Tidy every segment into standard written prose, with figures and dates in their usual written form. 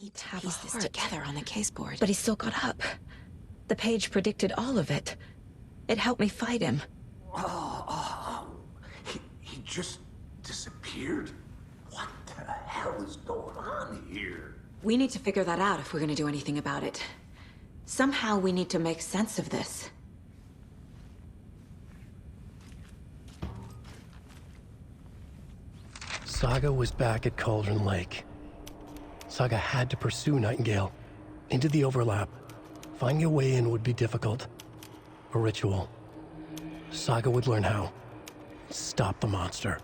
need to piece this together on the case board. But he still got up. The page predicted all of it. It helped me fight him. He just disappeared? What the hell is going on here? We need to figure that out if we're gonna do anything about it. Somehow we need to make sense of this. Saga was back at Cauldron Lake. Saga had to pursue Nightingale into the overlap. Finding a way in would be difficult. A ritual. Saga would learn how. Stop the monster.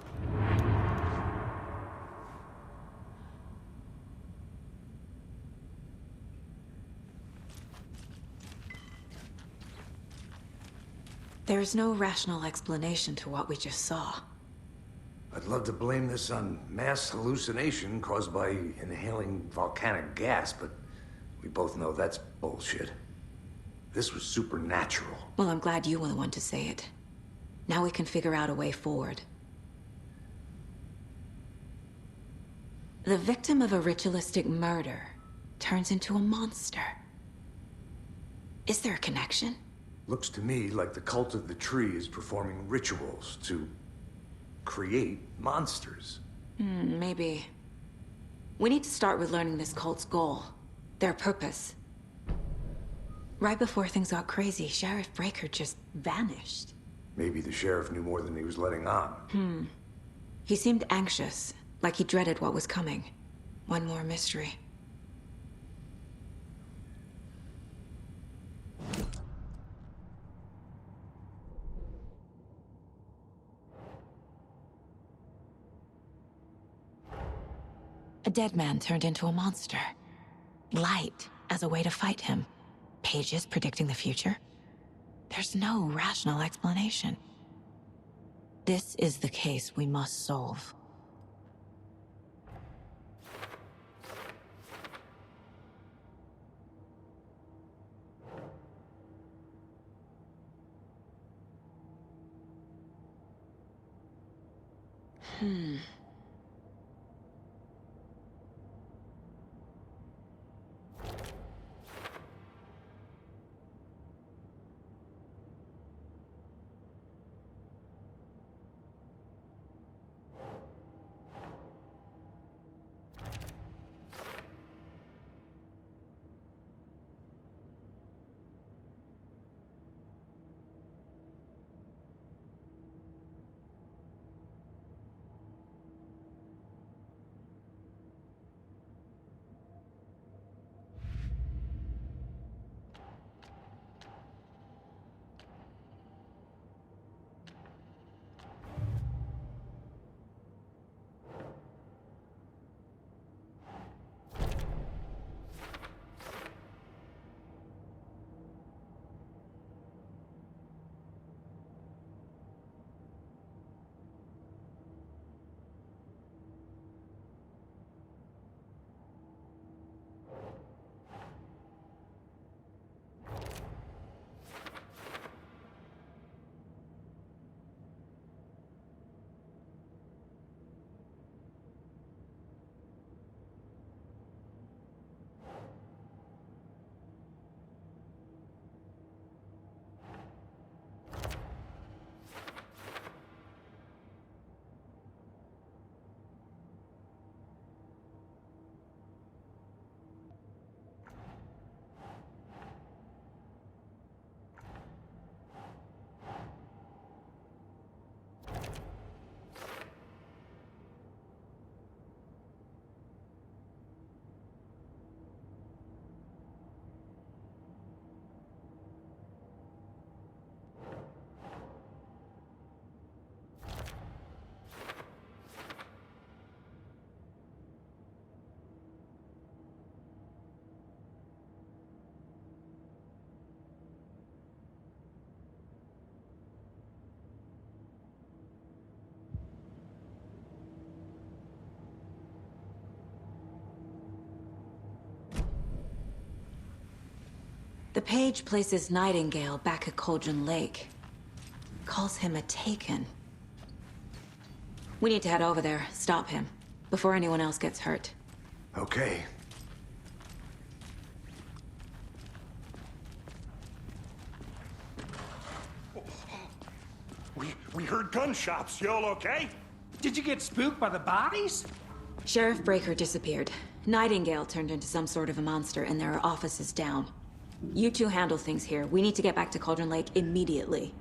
There's no rational explanation to what we just saw. I'd love to blame this on mass hallucination caused by inhaling volcanic gas, but we both know that's bullshit. This was supernatural. Well, I'm glad you were the one to say it. Now we can figure out a way forward. The victim of a ritualistic murder turns into a monster. Is there a connection? Looks to me like the cult of the tree is performing rituals to create monsters. Maybe. We need to start with learning this cult's goal. Their purpose. Right before things got crazy, Sheriff Breaker just vanished. Maybe the sheriff knew more than he was letting on. He seemed anxious, like he dreaded what was coming. One more mystery. A dead man turned into a monster. Light as a way to fight him. Pages predicting the future. There's no rational explanation. This is the case we must solve. The page places Nightingale back at Cauldron Lake. Calls him a Taken. We need to head over there, stop him, before anyone else gets hurt. Okay. We heard gunshots. You all okay? Did you get spooked by the bodies? Sheriff Breaker disappeared. Nightingale turned into some sort of a monster, and there are offices down. You two handle things here. We need to get back to Cauldron Lake immediately.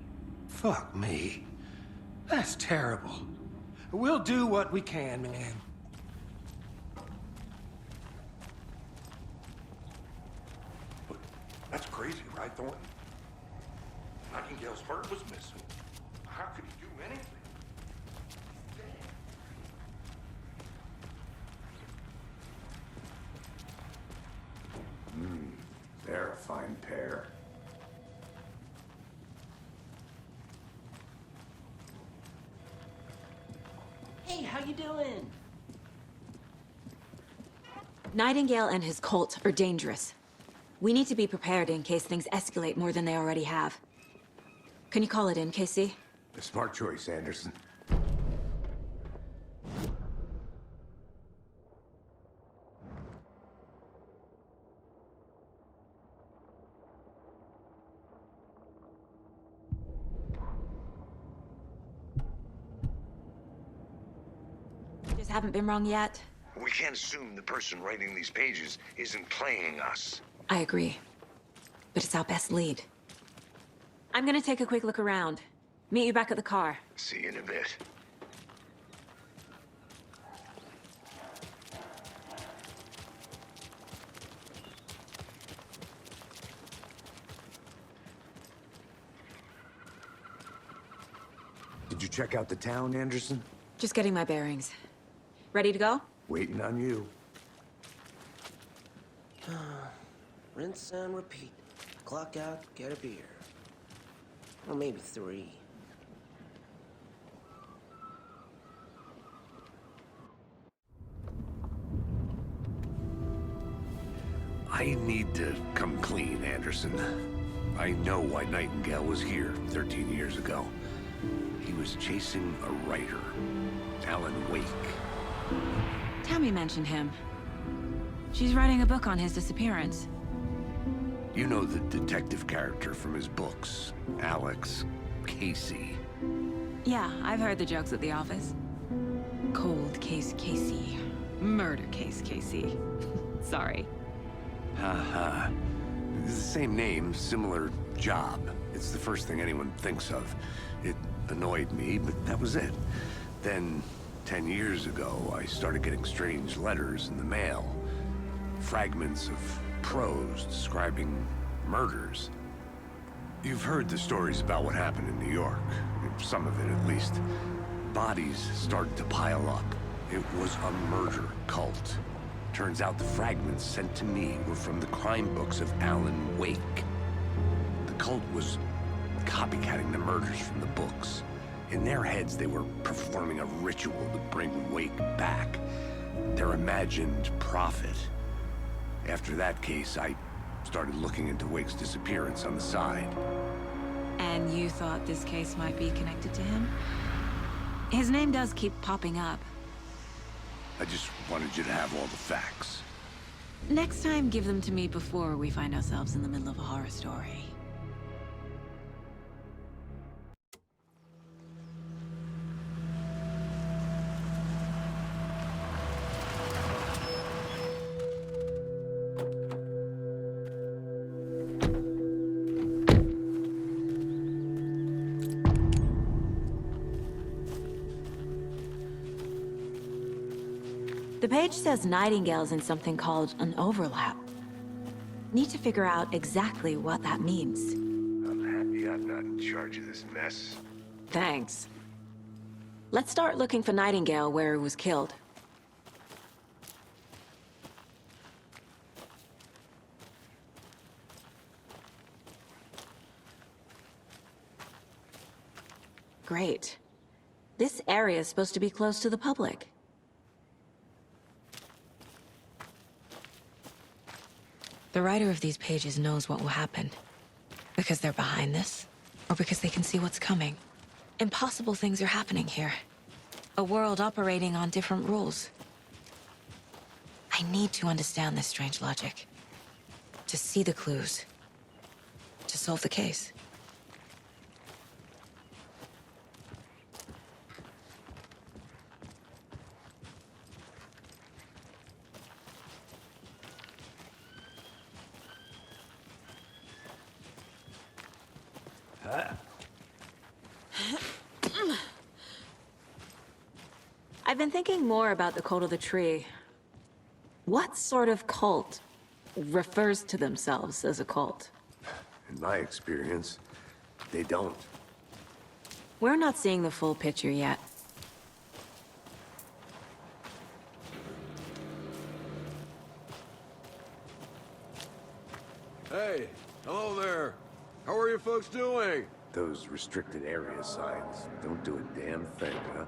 Fuck me. That's terrible. We'll do what we can, man. But that's crazy, right, Thornton? Nightingale's heart was missing. How could he do anything? They're a fine pair. Hey, how you doing? Nightingale and his cult are dangerous. We need to be prepared in case things escalate more than they already have. Can you call it in, Casey? A smart choice, Anderson. Just haven't been wrong yet. We can't assume the person writing these pages isn't playing us. I agree. But it's our best lead. I'm gonna take a quick look around. Meet you back at the car. See you in a bit. Did you check out the town, Anderson? Just getting my bearings. Ready to go? Waiting on you. Rinse and repeat. Clock out, get a beer. Or maybe 3. I need to come clean, Anderson. I know why Nightingale was here 13 years ago. He was chasing a writer, Alan Wake. Tammy mentioned him. She's writing a book on his disappearance. You know the detective character from his books, Alex, Casey. Yeah, I've heard the jokes at the office. Cold case Casey. Murder case Casey. Sorry. Haha. It's the same name, similar job. It's the first thing anyone thinks of. It annoyed me, but that was it. Then, 10 years ago, I started getting strange letters in the mail. Fragments of prose describing murders. You've heard the stories about what happened in New York. Some of it, at least. Bodies started to pile up. It was a murder cult. Turns out the fragments sent to me were from the crime books of Alan Wake. The cult was copycatting the murders from the books. In their heads, they were performing a ritual to bring Wake back. Their imagined prophet. After that case, I started looking into Wake's disappearance on the side. And you thought this case might be connected to him? His name does keep popping up. I just wanted you to have all the facts. Next time, give them to me before we find ourselves in the middle of a horror story. The page says Nightingale's in something called an overlap. Need to figure out exactly what that means. I'm happy I'm not in charge of this mess. Thanks. Let's start looking for Nightingale where he was killed. Great. This area is supposed to be close to the public. The writer of these pages knows what will happen. Because they're behind this, or because they can see what's coming. Impossible things are happening here. A world operating on different rules. I need to understand this strange logic. To see the clues. To solve the case. I've been thinking more about the cult of the tree. What sort of cult refers to themselves as a cult? In my experience, they don't. We're not seeing the full picture yet. Hey, hello there. How are you folks doing? Those restricted area signs don't do a damn thing, huh?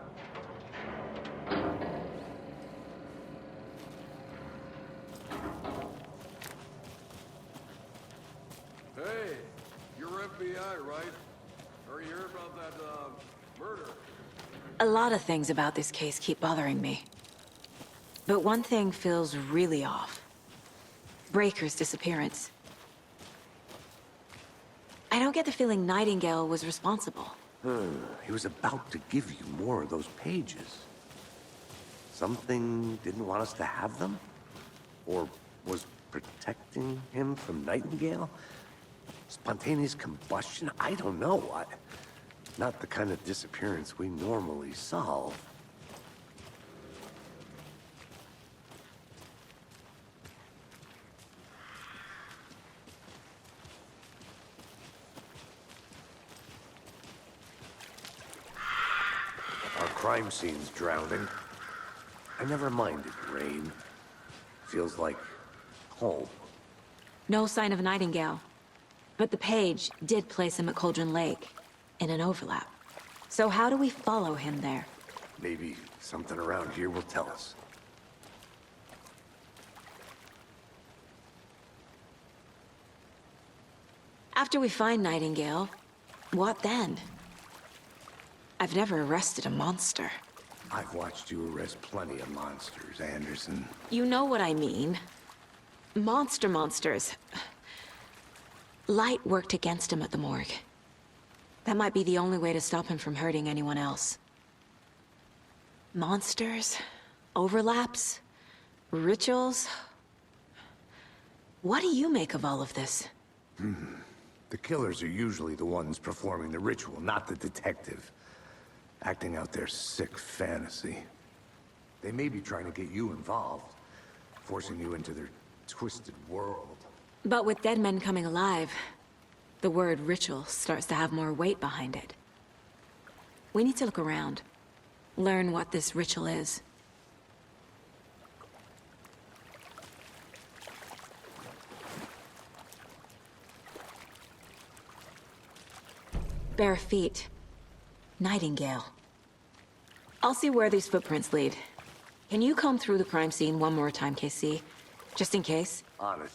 Hey, you're FBI, right? Or you heard about that, murder? A lot of things about this case keep bothering me. But one thing feels really off. Breaker's disappearance. I don't get the feeling Nightingale was responsible. He was about to give you more of those pages. Something didn't want us to have them? Or was protecting him from Nightingale? Spontaneous combustion? I don't know. Not the kind of disappearance we normally solve. Our crime scene's drowning. I never minded rain. Feels like home. No sign of Nightingale. But the page did place him at Cauldron Lake, in an overlap. So how do we follow him there? Maybe something around here will tell us. After we find Nightingale, what then? I've never arrested a monster. I've watched you arrest plenty of monsters, Anderson. You know what I mean. Monsters. Light worked against him at the morgue. That might be the only way to stop him from hurting anyone else. Monsters? Overlaps? Rituals? What do you make of all of this? The killers are usually the ones performing the ritual, not the detective. Acting out their sick fantasy. They may be trying to get you involved, forcing you into their twisted world. But with dead men coming alive, the word ritual starts to have more weight behind it. We need to look around. Learn what this ritual is. Bare feet. Nightingale. I'll see where these footprints lead. Can you comb through the crime scene one more time, KC? Just in case? On it.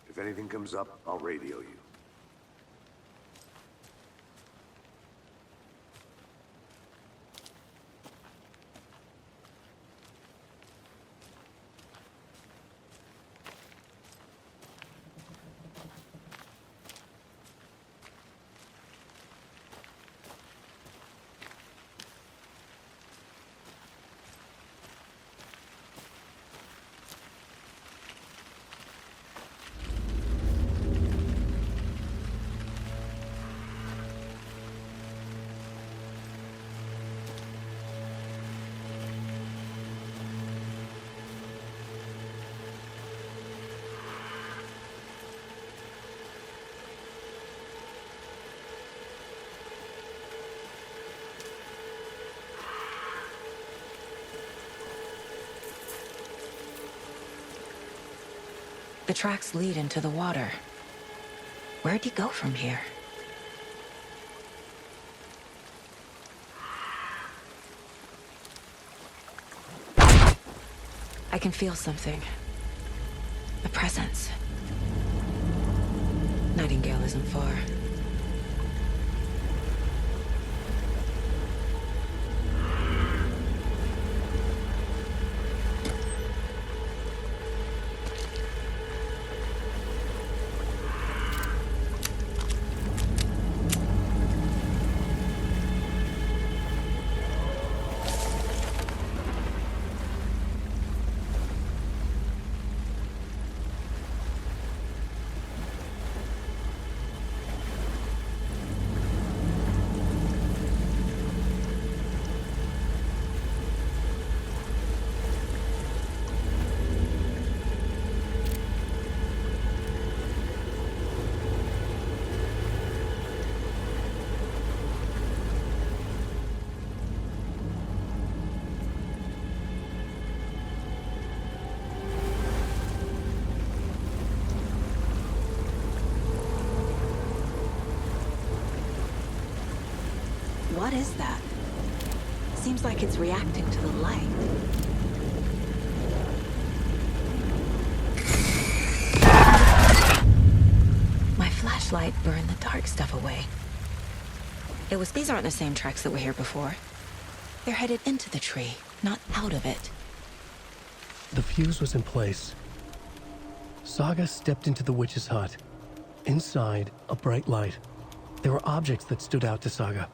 If anything comes up, I'll radio you. The tracks lead into the water. Where'd you go from here? I can feel something. A presence. Nightingale isn't far. What is that? Seems like it's reacting to the light. My flashlight burned the dark stuff away. These aren't the same tracks that were here before. They're headed into the tree, not out of it. The fuse was in place. Saga stepped into the witch's hut. Inside, a bright light. There were objects that stood out to Saga,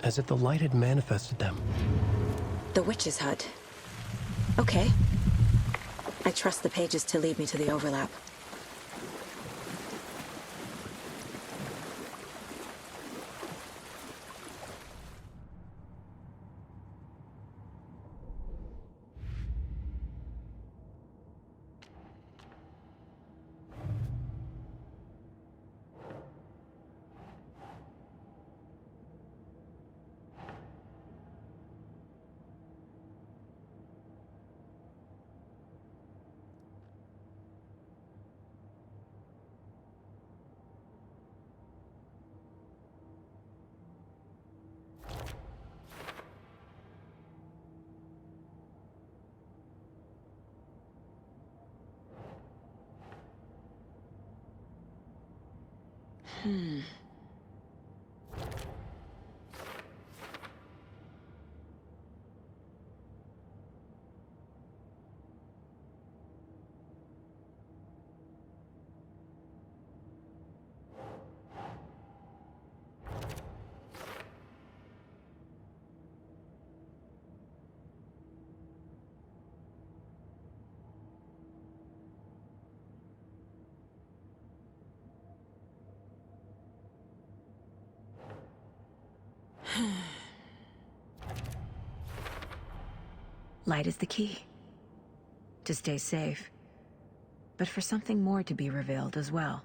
as if the light had manifested them. The witch's hut. Okay. I trust the pages to lead me to the overlap. Light is the key. To stay safe. But for something more to be revealed as well.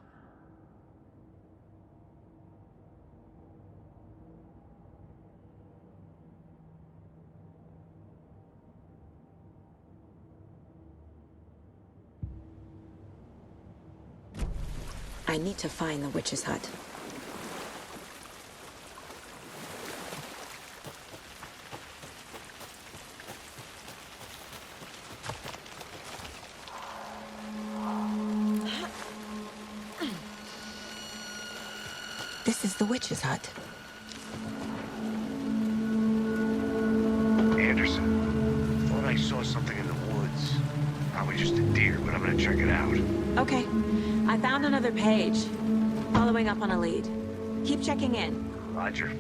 I need to find the witch's hut. This is the witch's hut. Anderson, thought I saw something in the woods. Probably just a deer, but I'm gonna check it out. Okay. I found another page. Following up on a lead. Keep checking in. Roger.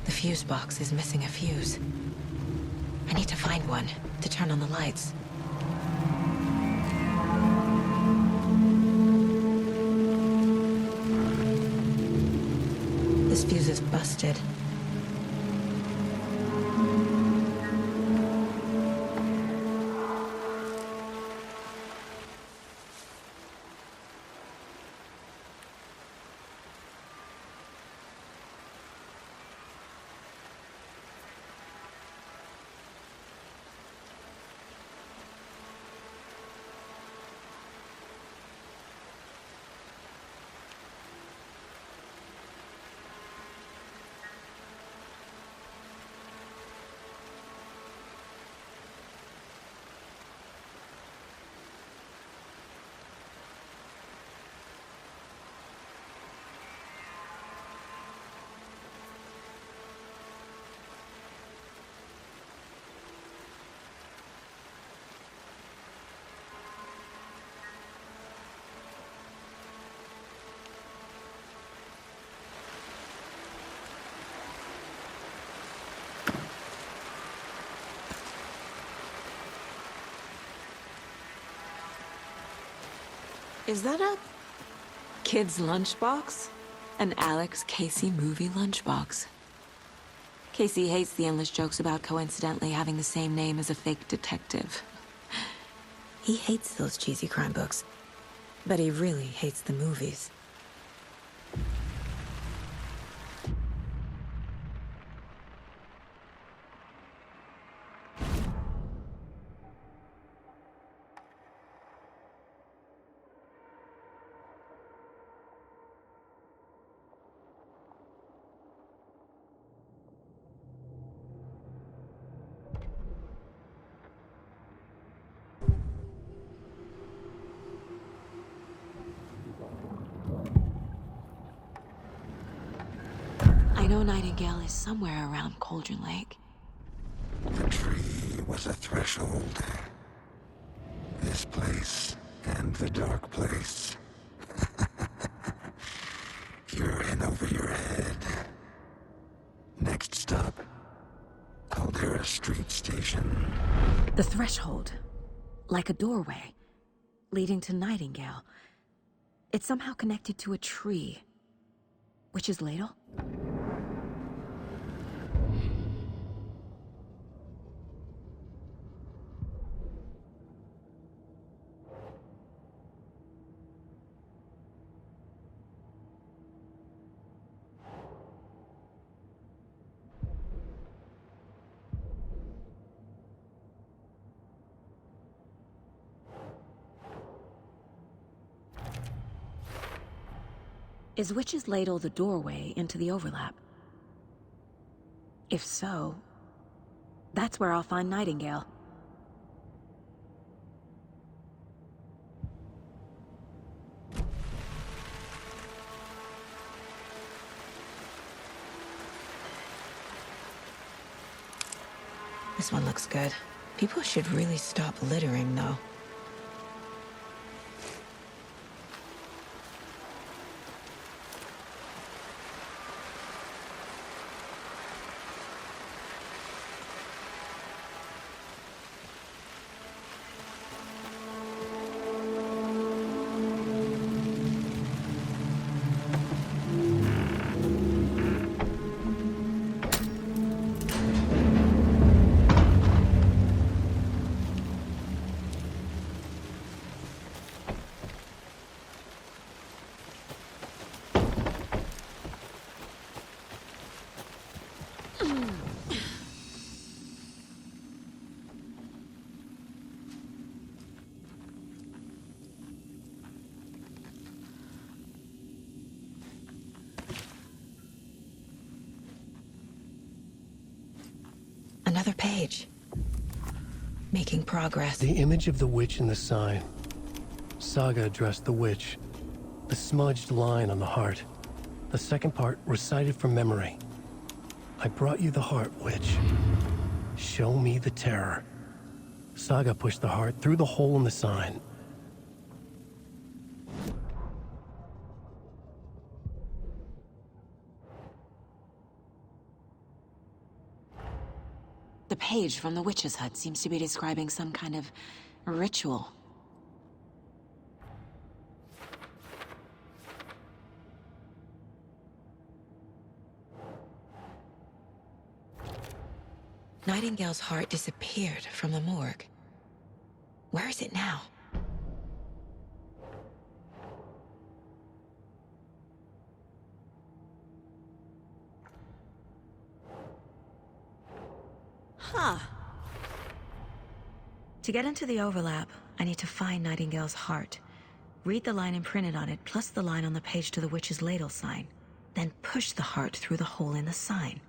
The fuse box is missing a fuse. I need to find one to turn on the lights. This fuse is busted. Is that a kid's lunchbox? An Alex Casey movie lunchbox. Casey hates the endless jokes about coincidentally having the same name as a fake detective. He hates those cheesy crime books, but he really hates the movies. I know Nightingale is somewhere around Cauldron Lake. The tree was a threshold. This place and the dark place. You're in over your head. Next stop, Caldera Street Station. The threshold. Like a doorway. Leading to Nightingale. It's somehow connected to a tree. Witch's Ladle? Is Witch's Ladle the doorway into the overlap? If so, that's where I'll find Nightingale. This one looks good. People should really stop littering, though. Another page. Making progress. The image of the witch in the sign. Saga addressed the witch. The smudged line on the heart. The second part recited from memory. I brought you the heart, witch. Show me the terror. Saga pushed the heart through the hole in the sign. The page from the witch's hut seems to be describing some kind of ritual. Nightingale's heart disappeared from the morgue. Where is it now? Huh. To get into the overlap, I need to find Nightingale's heart. Read the line imprinted on it, plus the line on the page to the witch's ladle sign. Then push the heart through the hole in the sign.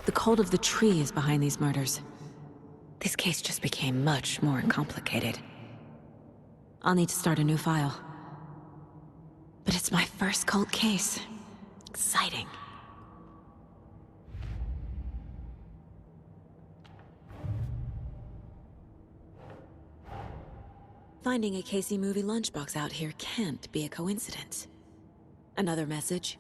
The cult of the tree is behind these murders. This case just became much more complicated. I'll need to start a new file. But it's my first cult case. Exciting. Finding a Casey movie lunchbox out here can't be a coincidence. Another message?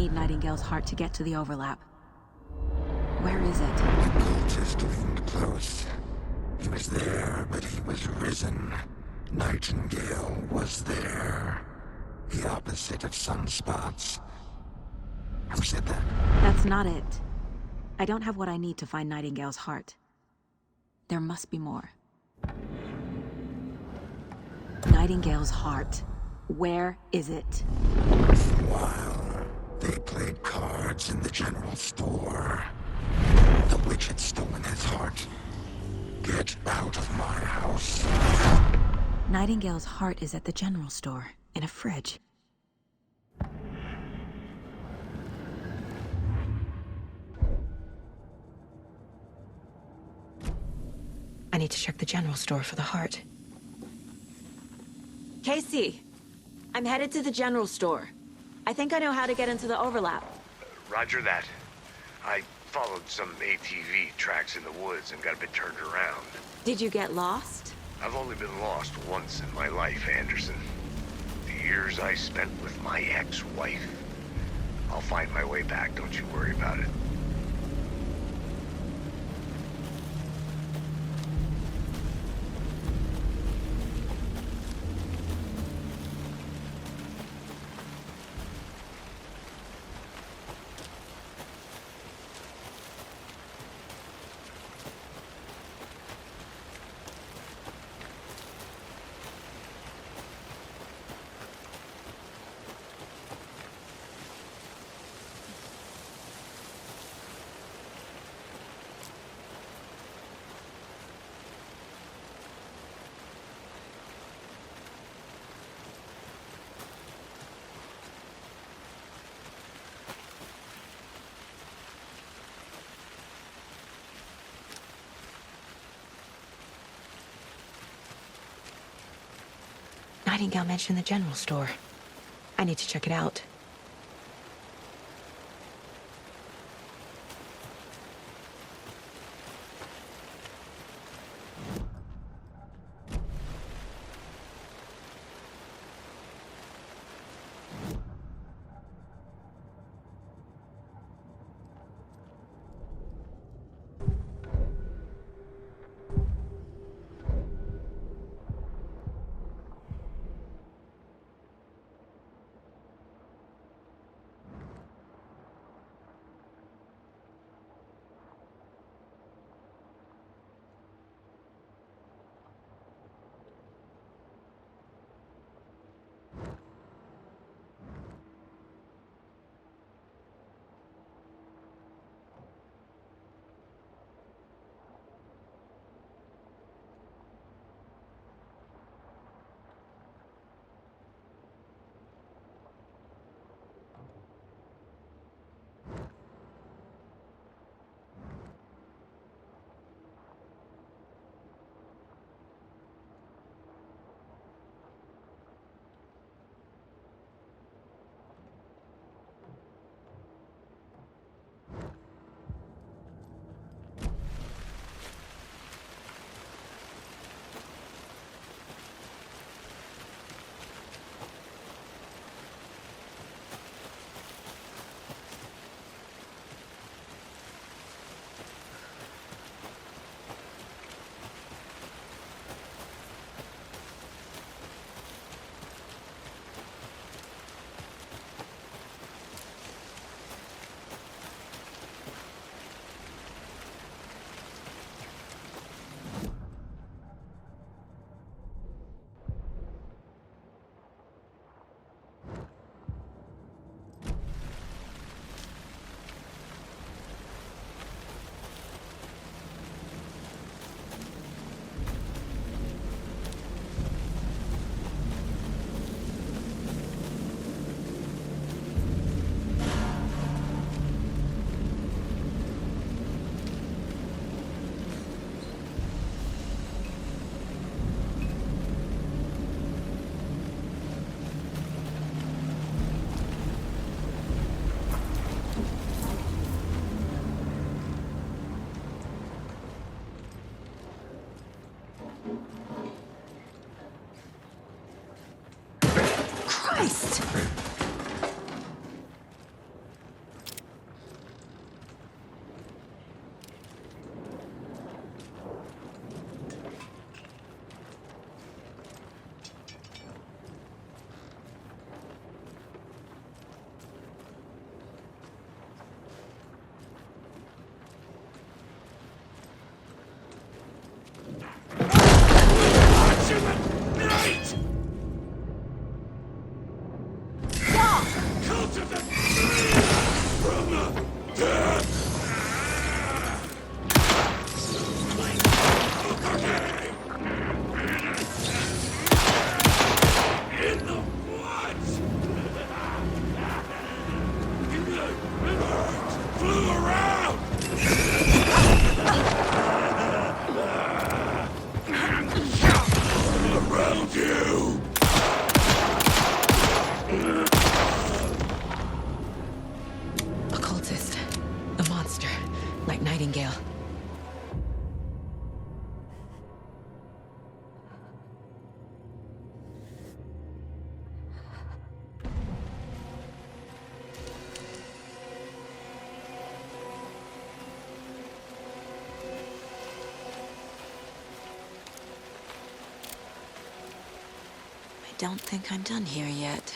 need Nightingale's heart to get to the overlap. Where is it? The cultist leaned close. He was there, but he was risen. Nightingale was there. The opposite of sunspots. Who said that? That's not it. I don't have what I need to find Nightingale's heart. There must be more. Nightingale's heart. Where is it? While they played cards in the general store, the witch had stolen his heart. Get out of my house. Nightingale's heart is at the general store, in a fridge. I need to check the general store for the heart. Casey! I'm headed to the general store. I think I know how to get into the overlap. Roger that. I followed some ATV tracks in the woods and got a bit turned around. Did you get lost? I've only been lost once in my life, Anderson. The years I spent with my ex-wife. I'll find my way back, don't you worry about it. Nightingale mentioned the general store. I need to check it out. A cultist. A monster. Like Nightingale. I don't think I'm done here yet.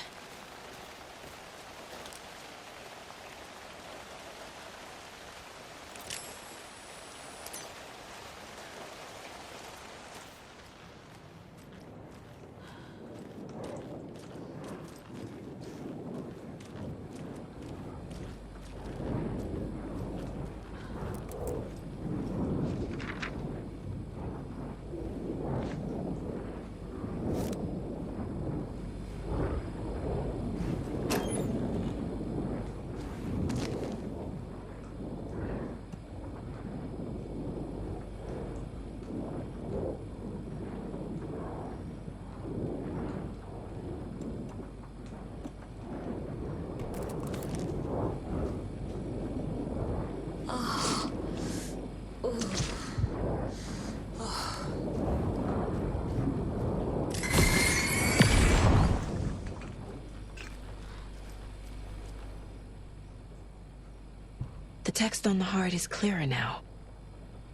The text on the heart is clearer now.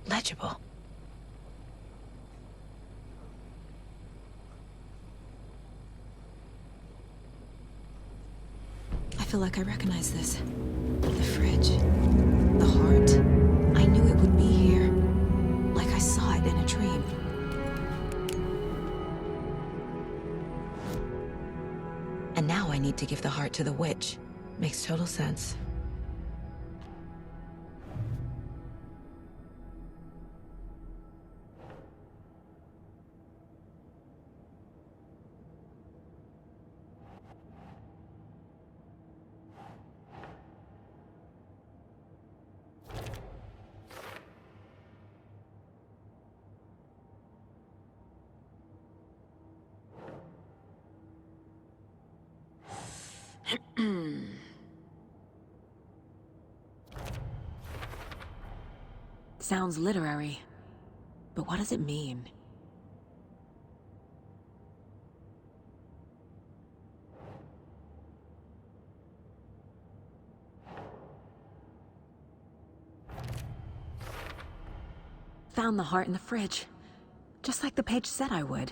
Legible. I feel like I recognize this. The fridge. The heart. I knew it would be here. Like I saw it in a dream. And now I need to give the heart to the witch. Makes total sense. Sounds literary, but what does it mean? Found the heart in the fridge, just like the page said I would.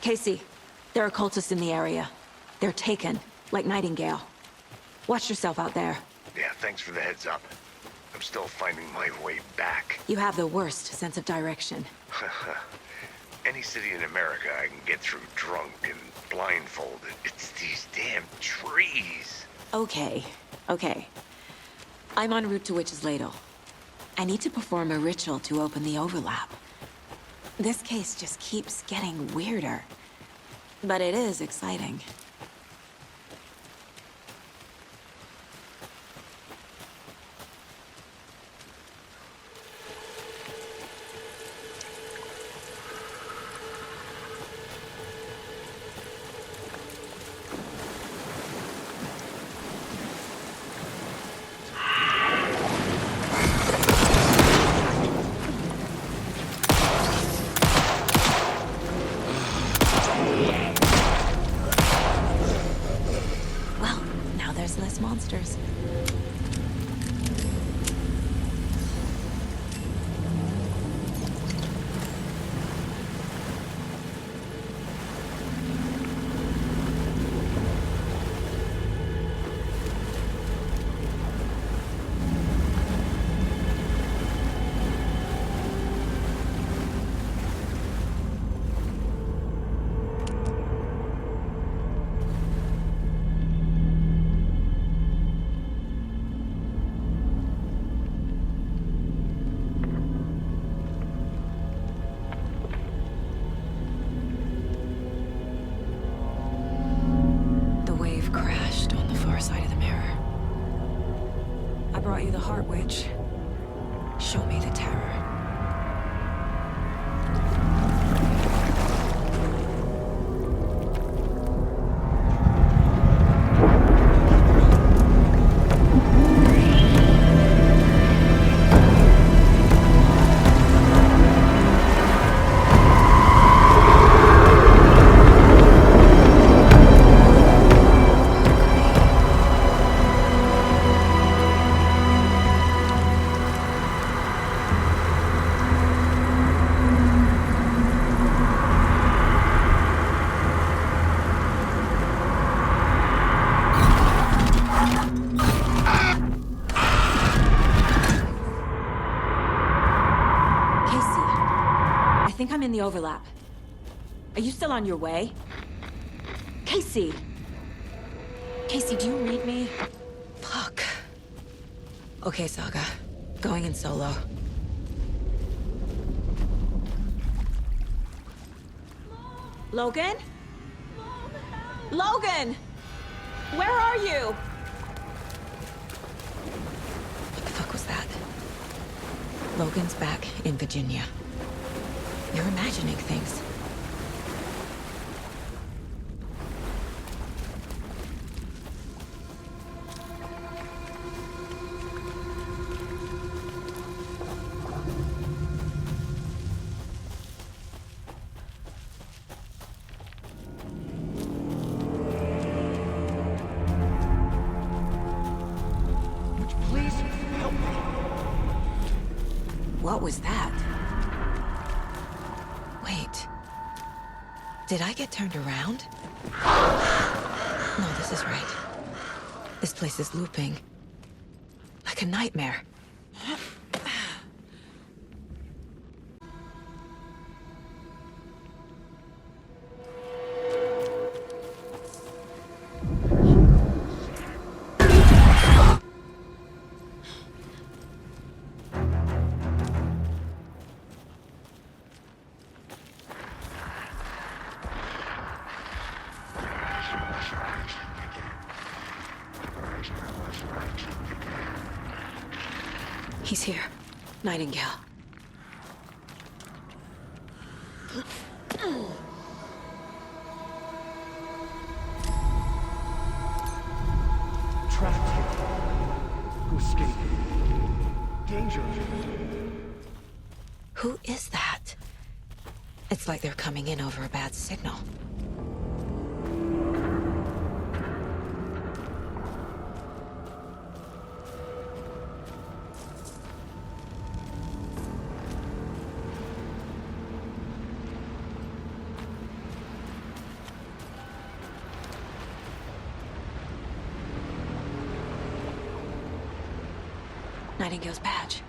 Casey, there are cultists in the area. They're taken, like Nightingale. Watch yourself out there. Yeah, thanks for the heads up. I'm still finding my way back. You have the worst sense of direction. Any city in America I can get through drunk and blindfolded. It's these damn trees. Okay. I'm en route to Witch's Ladle. I need to perform a ritual to open the overlap. This case just keeps getting weirder. But it is exciting. monsters. Crashed on the far side of the mirror. I brought you the Heart Witch. Show me the terror. I think I'm in the overlap. Are you still on your way? Casey! Casey, do you read me? Fuck. Okay, Saga. Going in solo. Logan? Logan! Where are you? What the fuck was that? Logan's back in Virginia. You're imagining things. Please help me. What was that? Wait. Did I get turned around? No, this is right. This place is looping. Like a nightmare. He's here. Nightingale. Trapped here. To escape. Danger. Who is that? It's like they're coming in over a bad signal. Nightingale's badge.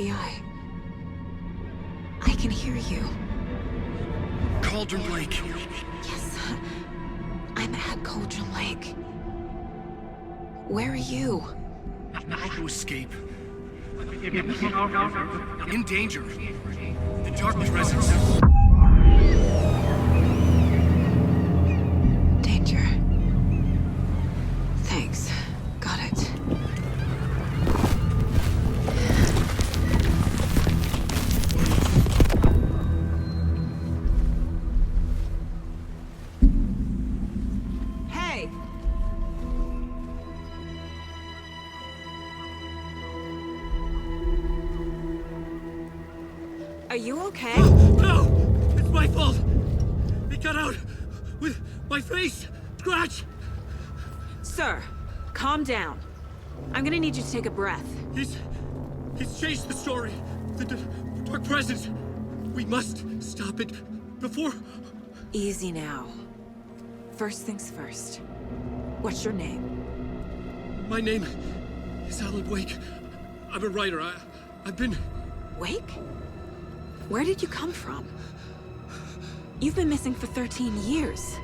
FBI. I can hear you. Cauldron Lake. Yes. I'm at Cauldron Lake. Where are you? How to escape. In danger. The Dark Presence. Danger. Thanks. Got it. Hey! Are you okay? No! It's my fault! It got out with my face! Scratch! Sir, calm down. I'm gonna need you to take a breath. He's changed the story. The Dark Presence. We must stop it before... Easy now. First things first. What's your name? My name is Alan Wake. I'm a writer. I've been... Wake? Where did you come from? You've been missing for 13 years.